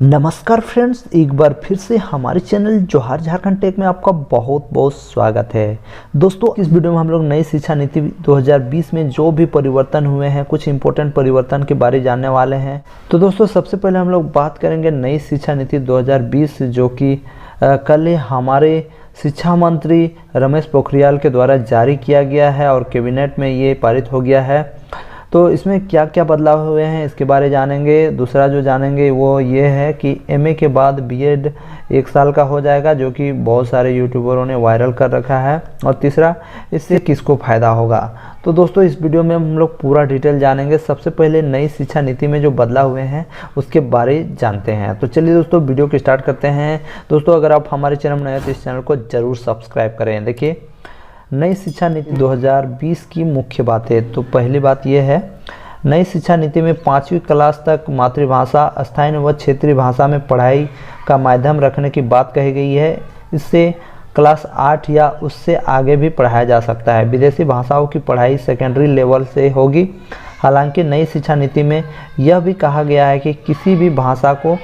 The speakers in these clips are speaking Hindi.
नमस्कार फ्रेंड्स, एक बार फिर से हमारे चैनल जोहार झारखंड टेक में आपका बहुत बहुत स्वागत है। दोस्तों, इस वीडियो में हम लोग नई शिक्षा नीति 2020 में जो भी परिवर्तन हुए हैं, कुछ इंपॉर्टेंट परिवर्तन के बारे जानने वाले हैं। तो दोस्तों, सबसे पहले हम लोग बात करेंगे नई शिक्षा नीति 2020 जो कि कल हमारे शिक्षा मंत्री रमेश पोखरियाल के द्वारा जारी किया गया है और कैबिनेट में ये पारित हो गया है। तो इसमें क्या क्या बदलाव हुए हैं इसके बारे जानेंगे। दूसरा जो जानेंगे वो ये है कि एमए के बाद बीएड 1 साल का हो जाएगा, जो कि बहुत सारे यूट्यूबरों ने वायरल कर रखा है। और तीसरा, इससे किसको फ़ायदा होगा। तो दोस्तों, इस वीडियो में हम लोग पूरा डिटेल जानेंगे। सबसे पहले नई शिक्षा नीति में जो बदलाव हुए हैं उसके बारे जानते हैं। तो चलिए दोस्तों, वीडियो को स्टार्ट करते हैं। दोस्तों, अगर आप हमारे चैनल में नए हैं तो इस चैनल को ज़रूर सब्सक्राइब करें। देखिए, नई शिक्षा नीति 2020 की मुख्य बातें। तो पहली बात यह है, नई शिक्षा नीति में 5वीं क्लास तक मातृभाषा, स्थानीय व क्षेत्रीय भाषा में पढ़ाई का माध्यम रखने की बात कही गई है। इससे क्लास 8 या उससे आगे भी पढ़ाया जा सकता है। विदेशी भाषाओं की पढ़ाई सेकेंडरी लेवल से होगी। हालांकि नई शिक्षा नीति में यह भी कहा गया है कि किसी भी भाषा को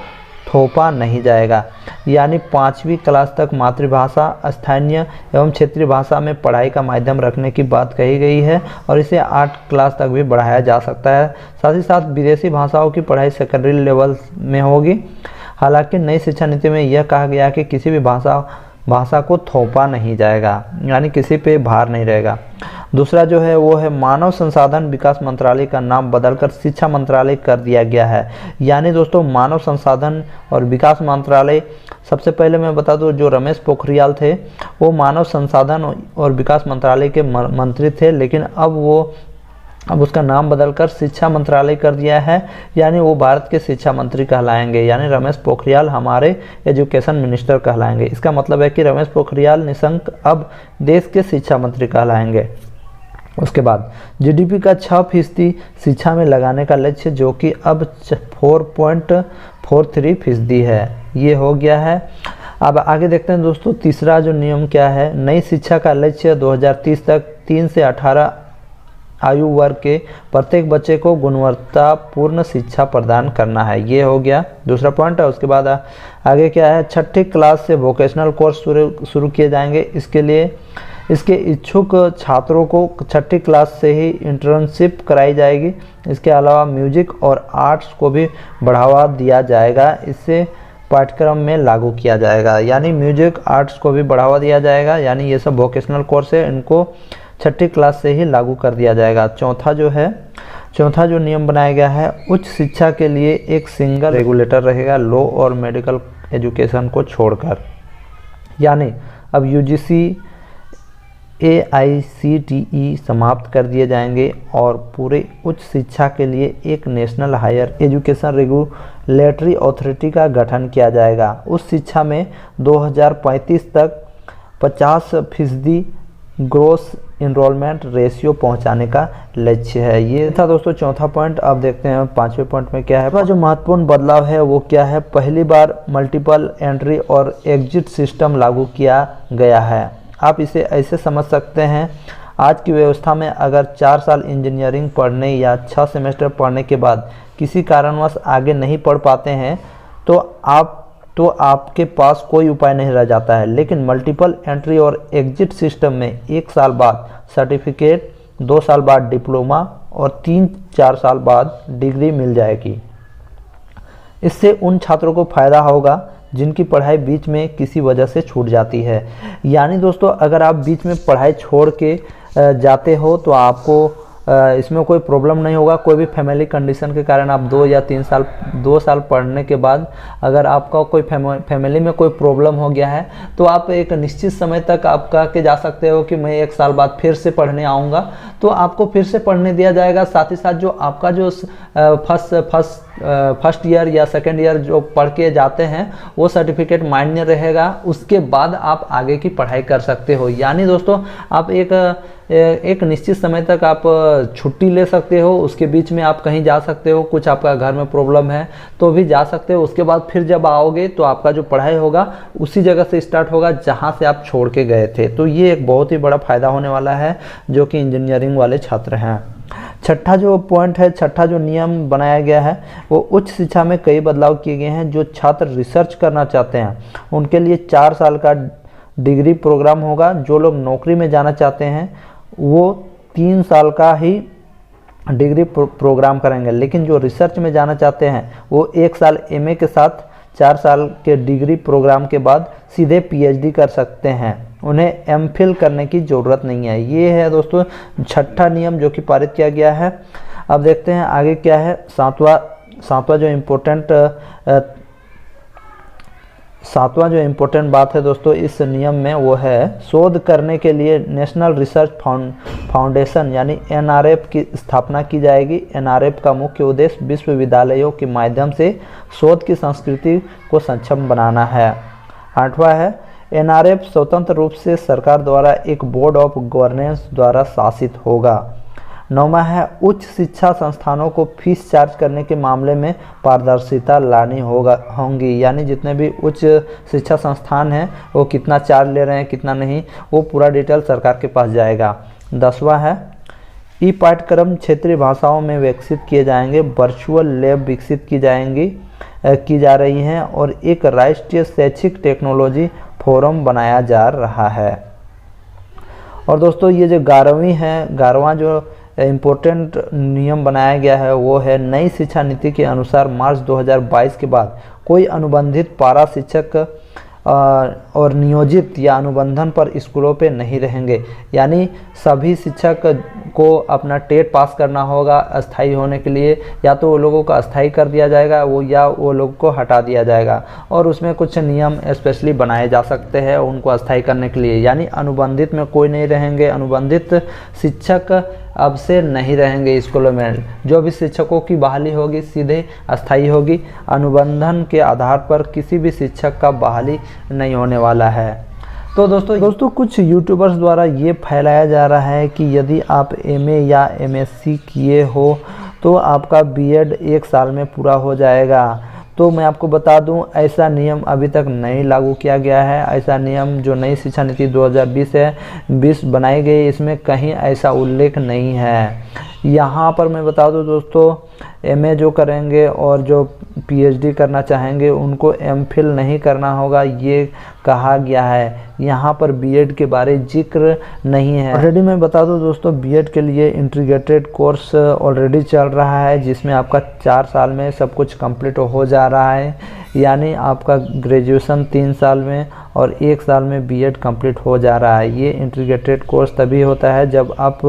थोपा नहीं जाएगा, यानी 5वीं क्लास तक मातृभाषा, स्थानीय एवं क्षेत्रीय भाषा में पढ़ाई का माध्यम रखने की बात कही गई है और इसे 8 क्लास तक भी बढ़ाया जा सकता है। साथ ही साथ विदेशी भाषाओं की पढ़ाई सेकेंडरी लेवल में होगी। हालांकि नई शिक्षा नीति में यह कहा गया कि किसी भी भाषा को थोपा नहीं जाएगा, यानी किसी पे भार नहीं रहेगा। दूसरा जो है वो है, मानव संसाधन विकास मंत्रालय का नाम बदलकर शिक्षा मंत्रालय कर दिया गया है। यानी दोस्तों, मानव संसाधन और विकास मंत्रालय, सबसे पहले मैं बता दूं, जो रमेश पोखरियाल थे वो मानव संसाधन और विकास मंत्रालय के मंत्री थे, लेकिन अब उसका नाम बदलकर शिक्षा मंत्रालय कर दिया है। यानी वो भारत के शिक्षा मंत्री कहलाएंगे, यानी रमेश पोखरियाल हमारे एजुकेशन मिनिस्टर कहलाएंगे। इसका मतलब है कि रमेश पोखरियाल निशंक अब देश के शिक्षा मंत्री कहलाएंगे। उसके बाद जीडीपी का 6% शिक्षा में लगाने का लक्ष्य, जो कि अब 4.43% है, ये हो गया है। अब आगे देखते हैं दोस्तों, तीसरा जो नियम क्या है। नई शिक्षा का लक्ष्य 2030 तक 3 से 18 आयु वर्ग के प्रत्येक बच्चे को गुणवत्तापूर्ण शिक्षा प्रदान करना है, ये हो गया दूसरा पॉइंट है। उसके बाद आगे क्या है, 6ठी क्लास से वोकेशनल कोर्स शुरू किए जाएंगे। इसके लिए इसके इच्छुक छात्रों को 6ठी क्लास से ही इंटर्नशिप कराई जाएगी। इसके अलावा म्यूजिक और आर्ट्स को भी बढ़ावा दिया जाएगा, इससे पाठ्यक्रम में लागू किया जाएगा। यानी म्यूजिक आर्ट्स को भी बढ़ावा दिया जाएगा, यानी ये सब वोकेशनल कोर्स है, इनको 6ठी क्लास से ही लागू कर दिया जाएगा। चौथा जो नियम बनाया गया है, उच्च शिक्षा के लिए एक सिंगल रेगुलेटर रहेगा, लॉ और मेडिकल एजुकेशन को छोड़कर। यानी अब यूजीसी, AICTE समाप्त कर दिए जाएंगे और पूरे उच्च शिक्षा के लिए एक national higher education regulatory authority का गठन किया जाएगा। उस शिक्षा में 2035 तक 50% ग्रोस इनरोलमेंट रेशियो पहुंचाने का लक्ष्य है। ये था दोस्तों चौथा पॉइंट। अब देखते हैं 5वें पॉइंट में क्या है। जो महत्वपूर्ण बदलाव है वो क्या है, पहली बार मल्टीपल एंट्री और एग्जिट सिस्टम लागू किया गया है। आप इसे ऐसे समझ सकते हैं, आज की व्यवस्था में अगर 4 साल इंजीनियरिंग पढ़ने या 6 सेमेस्टर पढ़ने के बाद किसी कारणवश आगे नहीं पढ़ पाते हैं तो आपके पास कोई उपाय नहीं रह जाता है। लेकिन मल्टीपल एंट्री और एग्जिट सिस्टम में 1 साल बाद सर्टिफिकेट, 2 साल बाद डिप्लोमा और 3-4 साल बाद डिग्री मिल जाएगी। इससे उन छात्रों को फायदा होगा जिनकी पढ़ाई बीच में किसी वजह से छूट जाती है। यानी दोस्तों, अगर आप बीच में पढ़ाई छोड़ के जाते हो तो आपको इसमें कोई प्रॉब्लम नहीं होगा। कोई भी फैमिली कंडीशन के कारण आप 2 साल पढ़ने के बाद अगर आपका कोई फैमिली में कोई प्रॉब्लम हो गया है तो आप एक निश्चित समय तक आप कह के जा सकते हो कि मैं 1 साल बाद फिर से पढ़ने आऊँगा, तो आपको फिर से पढ़ने दिया जाएगा। साथ ही साथ जो आपका जो फर्स्ट ईयर या सेकेंड ईयर जो पढ़ के जाते हैं वो सर्टिफिकेट मान्य रहेगा। उसके बाद आप आगे की पढ़ाई कर सकते हो। यानी दोस्तों, आप एक निश्चित समय तक आप छुट्टी ले सकते हो, उसके बीच में आप कहीं जा सकते हो, कुछ आपका घर में प्रॉब्लम है तो भी जा सकते हो। उसके बाद फिर जब आओगे तो आपका जो पढ़ाई होगा उसी जगह से स्टार्ट होगा जहां से आप छोड़ के गए थे। तो ये एक बहुत ही बड़ा फायदा होने वाला है जो कि इंजीनियरिंग वाले छात्र हैं। छठा जो पॉइंट है, छठा जो नियम बनाया गया है वो उच्च शिक्षा में कई बदलाव किए गए हैं। जो छात्र रिसर्च करना चाहते हैं उनके लिए 4 साल का डिग्री प्रोग्राम होगा। जो लोग नौकरी में जाना चाहते हैं वो 3 साल का ही डिग्री प्रोग्राम करेंगे, लेकिन जो रिसर्च में जाना चाहते हैं वो 1 साल एमए के साथ 4 साल के डिग्री प्रोग्राम के बाद सीधे पीएचडी कर सकते हैं। उन्हें एमफिल करने की ज़रूरत नहीं है। ये है दोस्तों छठा नियम जो कि पारित किया गया है। अब देखते हैं आगे क्या है। सातवां जो इम्पोर्टेंट बात है दोस्तों इस नियम में वो है शोध करने के लिए नेशनल रिसर्च फाउंडेशन यानी एनआरएफ की स्थापना की जाएगी। एनआरएफ का मुख्य उद्देश्य विश्वविद्यालयों के माध्यम से शोध की संस्कृति को सक्षम बनाना है। 8वां है एनआरएफ स्वतंत्र रूप से सरकार द्वारा एक बोर्ड ऑफ गवर्नेंस द्वारा शासित होगा। 9वां है उच्च शिक्षा संस्थानों को फीस चार्ज करने के मामले में पारदर्शिता लानी होंगी, यानी जितने भी उच्च शिक्षा संस्थान हैं वो कितना चार्ज ले रहे हैं कितना नहीं, वो पूरा डिटेल सरकार के पास जाएगा। 10वां है ई पाठ्यक्रम क्षेत्रीय भाषाओं में विकसित किए जाएंगे। वर्चुअल लैब विकसित की जा रही हैं और एक राष्ट्रीय शैक्षिक टेक्नोलॉजी फोरम बनाया जा रहा है। और दोस्तों ये जो 11वां जो इम्पोर्टेंट नियम बनाया गया है वो है नई शिक्षा नीति के अनुसार मार्च 2022 के बाद कोई अनुबंधित पारा शिक्षक और नियोजित या अनुबंधन पर स्कूलों पे नहीं रहेंगे। यानी सभी शिक्षक को अपना टेट पास करना होगा अस्थाई होने के लिए, या तो वो लोगों को अस्थाई कर दिया जाएगा या वो लोग को हटा दिया जाएगा। और उसमें कुछ नियम स्पेशली बनाए जा सकते हैं उनको अस्थाई करने के लिए। यानी अनुबंधित में कोई नहीं रहेंगे, अनुबंधित शिक्षक अब से नहीं रहेंगे स्कूलों में। जो भी शिक्षकों की बहाली होगी सीधे अस्थाई होगी। अनुबंधन के आधार पर किसी भी शिक्षक का बहाली नहीं होने वाला है। तो दोस्तों कुछ यूट्यूबर्स द्वारा ये फैलाया जा रहा है कि यदि आप एमए या एमएससी किए हो तो आपका बीएड 1 साल में पूरा हो जाएगा। तो मैं आपको बता दूं ऐसा नियम अभी तक नहीं लागू किया गया है। ऐसा नियम जो नई शिक्षा नीति 2020 बनाई गई इसमें कहीं ऐसा उल्लेख नहीं है। यहाँ पर मैं बता दूं दोस्तों एमए जो करेंगे और जो पीएचडी करना चाहेंगे उनको एमफिल नहीं करना होगा, ये कहा गया है। यहाँ पर बीएड के बारे जिक्र नहीं है। ऑलरेडी मैं बता दूं दोस्तों बीएड के लिए इंटीग्रेटेड कोर्स ऑलरेडी चल रहा है जिसमें आपका 4 साल में सब कुछ कंप्लीट हो जा रहा है। यानी आपका ग्रेजुएशन 3 साल में और 1 साल में बीएड कंप्लीट हो जा रहा है। ये इंटीग्रेटेड कोर्स तभी होता है जब आप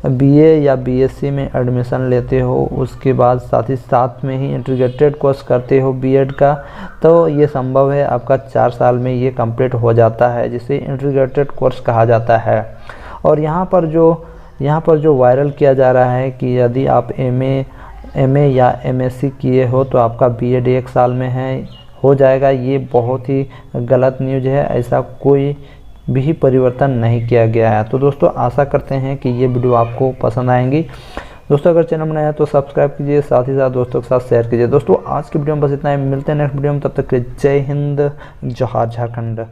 बीए या बीएससी में एडमिशन लेते हो, उसके बाद साथ में ही इंटीग्रेटेड कोर्स करते हो बीएड का, तो ये संभव है। आपका 4 साल में ये कंप्लीट हो जाता है जिसे इंटीग्रेटेड कोर्स कहा जाता है। और यहाँ पर जो वायरल किया जा रहा है कि यदि आप एमए या एमएससी किए हो तो आपका बीएड 1 साल में हो जाएगा, ये बहुत ही गलत न्यूज़ है। ऐसा कोई भी परिवर्तन नहीं किया गया है। तो दोस्तों आशा करते हैं कि ये वीडियो आपको पसंद आएंगी। दोस्तों अगर चैनल बनाया तो सब्सक्राइब कीजिए, साथ ही साथ दोस्तों के साथ शेयर कीजिए। दोस्तों आज की वीडियो में बस इतना ही, मिलते हैं नेक्स्ट वीडियो में, तब तक के जय हिंद, जोहार झारखंड।